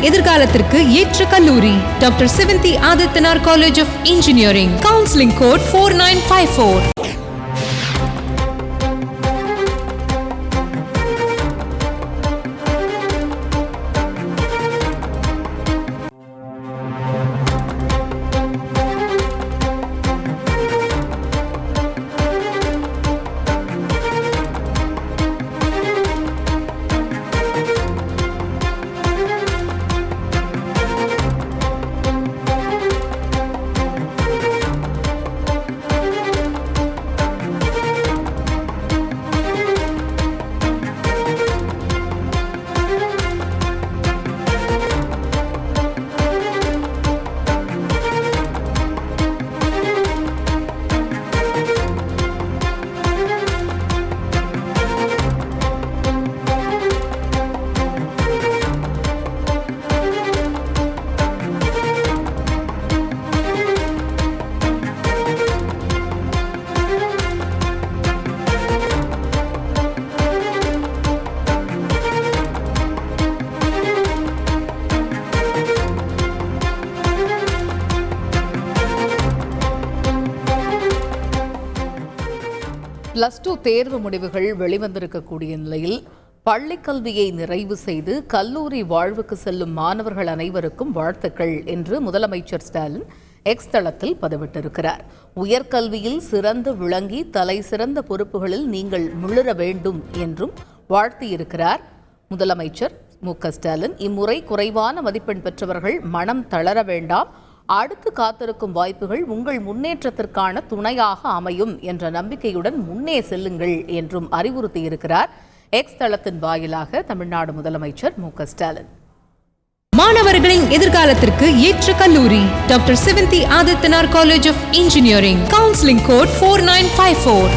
எதிர்காலத்திற்கு ஏற்ற கல்லூரி doctor Sivanthi Aditanar college of engineering. Counselling code 4954. +2 தேர்வு முடிவுகள் வெளிவந்திருக்கக்கூடிய நிலையில் பள்ளி கல்வியை நிறைவு செய்து கல்லூரி வாழ்வுக்கு செல்லும் மாணவர்கள் அனைவருக்கும் வாழ்த்துக்கள் என்று முதலமைச்சர் ஸ்டாலின் எக்ஸ் தளத்தில் பதிவிட்டிருக்கிறார். உயர்கல்வியில் சிறந்து விளங்கி தலை சிறந்த பொறுப்புகளில் நீங்கள் மிளிர வேண்டும் என்றும் வாழ்த்தியிருக்கிறார் முதலமைச்சர் மு.க.ஸ்டாலின். இம்முறை குறைவான மதிப்பெண் பெற்றவர்கள் மனம் தளர வேண்டாம், அடுத்து காத்திருக்கும் வாய்ப்புகள் உங்கள் முன்னேற்றத்திற்கான துணையாக அமையும் என்ற நம்பிக்கையுடன் முன்னே செல்லுங்கள் என்றும் அறிவுறுத்தியிருக்கிறார். எக்ஸ் தளத்தின் வாயிலாக தமிழ்நாடு முதலமைச்சர் மு.க.ஸ்டாலின். மாணவர்களின் எதிர்காலத்திற்கு ஏற்ற கல்லூரி doctor Sivanthi Aditanar college of engineering. Counselling code 4954.